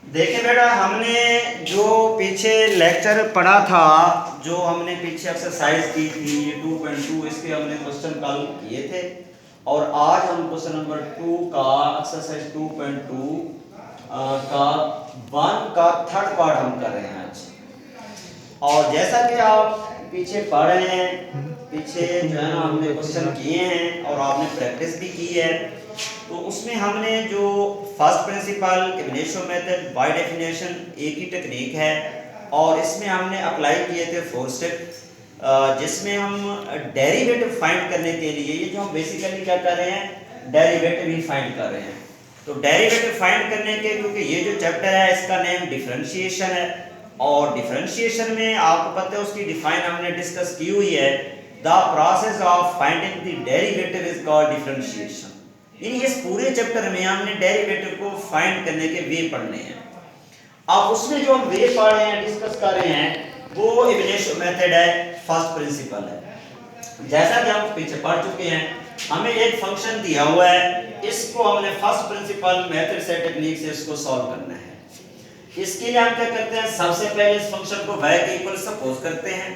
देखिए बेटा, हमने जो पीछे लेक्चर पढ़ा था, जो हमने पीछे एक्सरसाइज की थी 2.2, इसके हमने क्वेश्चन कल किए थे। और आज हम क्वेश्चन नंबर 2 का एक्सरसाइज 2.2 का 1 का थर्ड पार्ट हम कर रहे हैं आज। और जैसा कि आप पीछे पढ़ रहे हैं, पीछे जो है ना हमने क्वेश्चन किए हैं और आपने प्रैक्टिस भी की है, तो उसमें हमने जो first principle, evolution method, by definition एक ही टेक्निक है, और इसमें हमने अप्लाई किए थे 4 स्टेप, जिसमें हम डेरिवेटिव फाइंड करने के लिए ये जो हम बेसिकली क्या कर रहे हैं, डेरिवेटिव ही फाइंड कर रहे हैं। तो डेरिवेटिव फाइंड करने के, क्योंकि ये जो चैप्टर है इसका नेम डिफरेंशिएशन है, और डिफरेंशिएशन में आपको पता है उसकी डिफाइन हमने डिस्कस की हुई है, the process of finding the derivative is called differentiation. यानी इस पूरे चैप्टर में हमने डेरिवेटिव को फाइंड करने के वे पढ़ने हैं। अब उसमें जो हम वे पढ़ रहे हैं, डिस्कस कर रहे हैं, वो इवोल्यूशन मेथड है, फर्स्ट प्रिंसिपल है। जैसा कि हम पीछे पढ़ चुके हैं, हमें एक फंक्शन दिया हुआ है, इसको हमने फर्स्ट प्रिंसिपल मेथड से, टेक्निक से इसको सॉल्व करना है। इसके लिए हम क्या करते हैं, सबसे पहले इस फंक्शन को y के इक्वल सपोज करते हैं,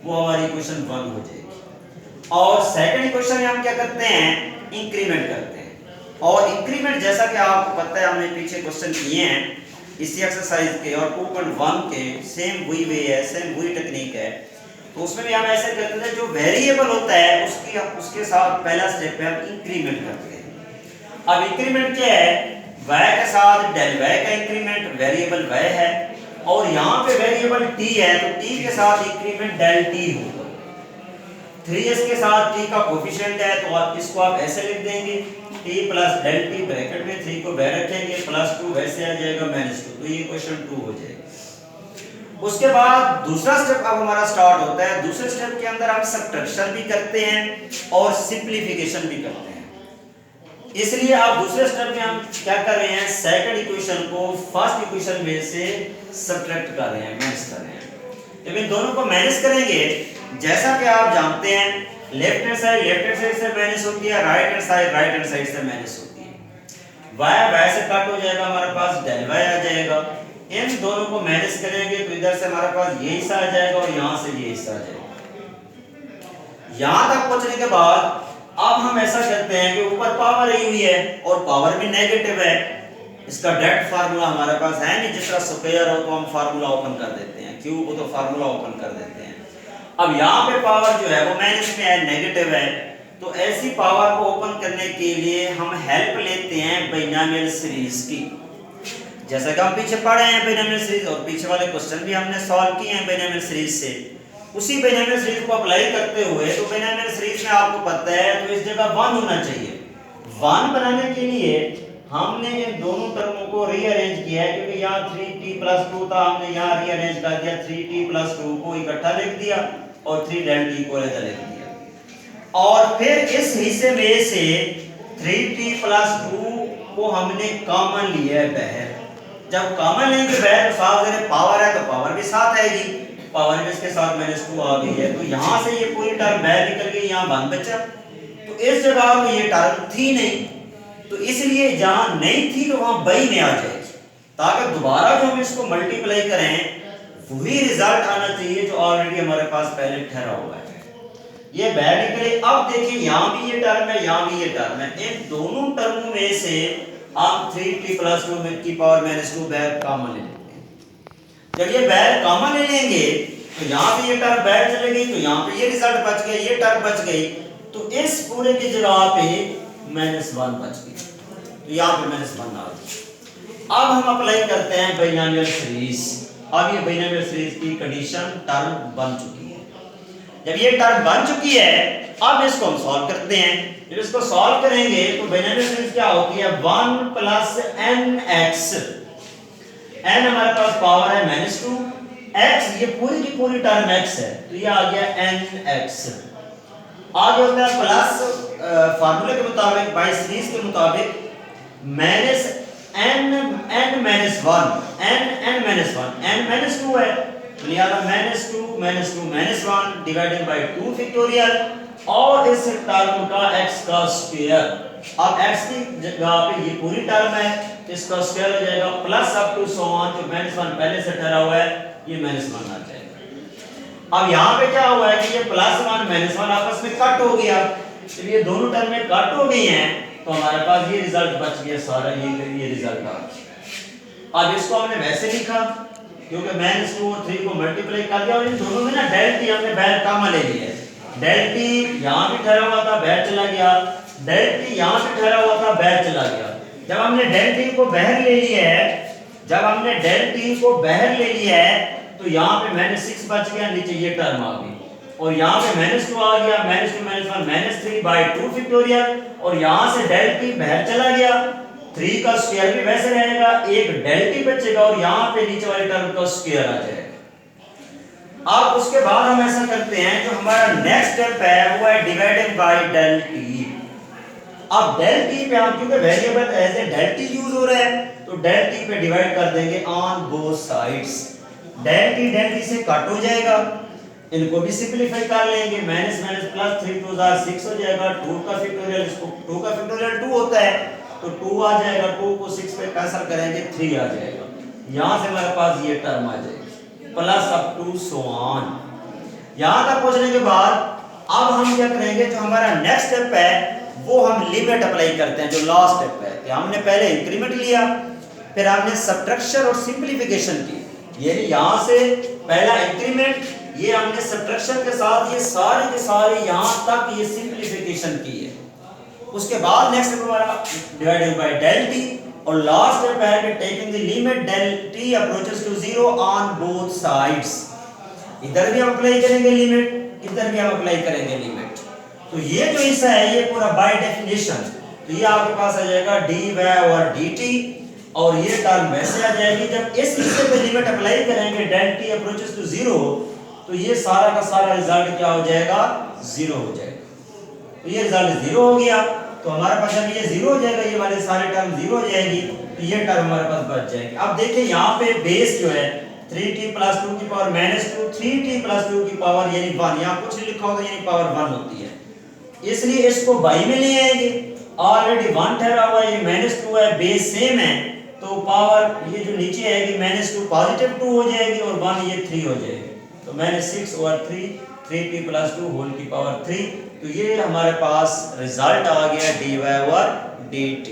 वो हमारी इक्वेशन 1 हो जाएगी। और सेकंड इक्वेशन में हम क्या करते हैं, इंक्रीमेंट करते हैं। और इंक्रीमेंट जैसा कि आपको पता है, हमने पीछे क्वेश्चन किए हैं इसी एक्सरसाइज के, और 2.1 के सेम वही वे है, सेम वही टेक्निक है। तो उसमें भी हम ऐसे करते थे, जो वेरिएबल होता है उसके साथ पहला स्टेप पे हम इंक्रीमेंट करते हैं। अब इंक्रीमेंट क्या है, y के साथ डेल y का इंक्रीमेंट, वेरिएबल y है, और यहाँ पे वेरिएबल t है, तो t के साथ इंक्रीमेंट डेल t होगा। 3s के साथ t का कोफिशिएंट है, तो आप इसको आप ऐसे लिख देंगे, t plus del t, bracket में 3 को बाहर रखेंगे, प्लस 2 वैसे आ जाएगा -2, तो ये इक्वेशन 2 हो जाएगी। उसके बाद दूसरा स्टेप अब हमारा स्टार्ट होता है। दूसरे स्टेप के अंदर हम सब्ट्रैक्शन भी करते हैं और सिंपलीफिकेशन भी करते हैं। इसलिए अब दूसरे स्टेप में हम क्या कर रहे हैं, सेकंड इक्वेशन को फर्स्ट इक्वेशन में से सब्ट्रैक्ट कर रहे हैं, माइनस कर रहे हैं। जब इन दोनों को माइनस करेंगे, जैसा कि आप जानते हैं, लेफ्ट हैंड साइड से माइनस होती है, राइट हैंड साइड से माइनस होती है। y से कट हो जाएगा, हमारे पास डेल y आ जाएगा। इन दोनों को माइनस करेंगे तो इधर से हमारे पास ये हिस्सा आ जाएगा और यहाँ से ये हिस्सा आ जाएगा। यहाँ तक पहुँचने के बाद अब हम ऐसा करते हैं कि ऊपर पावर आई हुई है और पावर भी नेगेटिव है, इसका डायरेक्ट फार्मूला हमारे पास है नहीं। जिस तरह स्क्वायर हो तो हम फार्मूला ओपन कर देते हैं, क्यूब हो तो फार्मूला ओपन कर देते हैं। अब यहाँ पे पावर जो है वो माइनस में है, नेगेटिव है, तो ऐसी पावर को ओपन करने के लिए हम हेल्प लेते हैं बाइनोमियल सीरीज की। जैसा कि हम पीछे पढ़े हैं बाइनोमियल सीरीज, और पीछे वाले क्वेश्चन भी हमने सॉल्व किए हैं बाइनोमियल सीरीज से। उसी बाइनोमियल सीरीज को अप्लाई करते हुए, तो बाइनोमियल सीरीज में आपको पता है तो इस जगह 1 होना चाहिए। 1 बनाने के लिए हमने इन दोनों टर्मों को रीअरेंज किया है, क्योंकि यहाँ 3t + 2 था, हमने यहाँ रीअरेंज कर दिया, 3t + 2 को इकट्ठा लिख दिया और 3 del t को अलग लिख दिया। और फिर इस हिस्से में से 3t + 2 को हमने कॉमन लिया है बाहर। जब कॉमन लेंगे बाहर, तो साथ में पावर है तो पावर भी साथ आएगी, पावर में इसके साथ -2 आ गई है, तो यहाँ से ये पूरी टर्म बाहर निकल गई, यहाँ 1 बचा। तो इस जगह पे ये टर्म थी नहीं, तो इसलिए जहाँ नहीं थी तो वहाँ बाई में आ जाएगी, ताकि दोबारा जो हम इसको मल्टीप्लाई करें वही रिजल्ट आना चाहिए जो ऑलरेडी हमारे पास पहले ठहरा हुआ है। ये बाहर निकले। अब देखिए, यहाँ भी ये टर्म है, यहाँ भी ये टर्म है, इन दोनों टर्मों में से आप 3t + 2 की पावर -2 बाहर कॉमन ले लेंगे। जब ये बाहर कॉमन ले लेंगे तो यहाँ पे ये टर्म बाहर चले गई, तो यहाँ पे ये रिजल्ट बच गया, ये टर्म बच गई, तो इस पूरे की जगह पे -1 बच गई, तो यहाँ पे -1 आ गई। अब हम अप्लाई करते हैं बाइनोमियल सीरीज। अब ये बाइनोमियल सीरीज की कंडीशन टर्म बन चुकी है। जब ये टर्म बन चुकी है, अब इसको हम सॉल्व करते हैं। जब इसको सॉल्व करेंगे तो बाइनोमियल सीरीज क्या होती है, 1 + nx, n हमारे पास पावर है -2, x ये पूरी की पूरी टर्म x है, तो ये आ गया nx। आगे होता है प्लस फार्मूले के मुताबिक, बाय सीरीज के मुताबिक, -n -1 है, तो लिहाजा -2 -1 डिवाइडेड बाय 2 फैक्टोरियल, और इस टर्म का x का स्क्वायर अब x की जगह पे ये पूरी टर्म है, इसका स्क्वायर हो जाएगा plus up to so on, जो -1 पहले से ठहरा हुआ है ये -1 आ जाएगा। अब यहाँ पे क्या हुआ है कि ये +1 -1 आपस में कट हो गया, तो ये दोनों टर्म में कट हो गई हैं, तो हमारे पास ये रिजल्ट बच गया सारा, ये रिजल्ट आ गया। अब इसको हमने वैसे लिखा क्योंकि -2 और 3 को मल्टीप्लाई कर दिया और इन दोनों में ना डेल टी हमने बाहर कॉमन ले लिया है। डेल टी यहाँ भी ठहरा हुआ था बाहर चला गया, डेल टी यहाँ पे ठहरा हुआ था बाहर चला गया। जब हमने डेल टी को बाहर ले लिया है, जब हमने डेल टी को बाहर ले लिया है तो यहाँ पे -6 बच गया, नीचे ये टर्म आ गई और यहाँ पे -2 आ गया, -2 -1 -3/2 फैक्टोरियल और यहाँ से डेल टी बाहर चला गया, 3 का स्क्वायर भी वैसे रहेगा, एक डेल टी बचेगा और यहाँ पे नीचे वाले टर्म का स्क्वायर आ जाएगा। अब उसके बाद हम ऐसा करते हैं, जो हमारा नेक्स्ट स्टेप है वो है डिवाइडेड बाय डेल टी। अब डेल टी पे हम क्योंकि variable as a del T use हो रहा है तो डेल टी पे डिवाइड कर देंगे on both sides. Del T से कट हो जाएगा, इनको भी सिंपलीफाई कर लेंगे, माइनस माइनस प्लस 3 2 6 हो जाएगा, 2 का फैक्टोरियल, इसको 2 का फैक्टोरियल 2 होता है तो 2 आ जाएगा, 2 को 6 पे कैंसिल करेंगे 3 आ जाएगा, यहां से हमारे पास ये टर्म आ जाएगी plus up to so on. यहां तक पहुंचने के बाद अब हम क्या करेंगे, जो हमारा नेक्स्ट स्टेप है वो हम लिमिट अप्लाई करते हैं, जो लास्ट स्टेप है कि हमने पहले इंक्रीमेंट लिया, फिर हमने सब्ट्रैक्शन और सिंपलीफिकेशन की, यानी यहां से पहला इंक्रीमेंट, ये हमने सब्ट्रैक्शन के साथ ये सारे के सारे यहां तक ये सिंपलीफिकेशन की है। उसके बाद नेक्स्ट स्टेप हमारा डिवाइडेड बाय डेल टी और लास्ट स्टेप है कि taking the limit del T approaches to 0 on both sides. इधर भी हम अप्लाई करेंगे लिमिट, इधर भी हम अप्लाई करेंगे लिमिट। तो ये जो हिस्सा है ये पूरा बाय डेफिनेशन, तो ये आपके पास आ जाएगा dy और dt और ये टर्म वैसे आ जाएगी। जब इस हिस्से पे लिमिट अप्लाई करेंगे डेल टी अप्रोचेस टू 0 तो ये सारा का सारा रिजल्ट क्या हो जाएगा, 0 हो जाएगा। तो ये रिजल्ट 0 हो गया, तो हमारे पास जब ये 0 हो जाएगा, ये वाले सारे टर्म 0 हो जाएगी, तो ये टर्म हमारे पास बच जाएगी। अब देखिए यहाँ पे बेस जो है 3t + 2 की पावर -2, 3t + 2 की पावर यानी 1, यहाँ कुछ नहीं लिखा होगा यानी पावर 1 होती है, इसलिए इसको बाई में ले आएंगे। ऑलरेडी 1 ठहरा हुआ है, ये -2 है, बेस सेम है, तो पावर ये जो नीचे आएगी -2 पॉजिटिव 2 हो जाएगी और 1 ये 3 हो जाएगी, तो -6/3 3t + 2 होल की पावर 3। तो ये हमारे पास रिजल्ट आ गया dy और dt।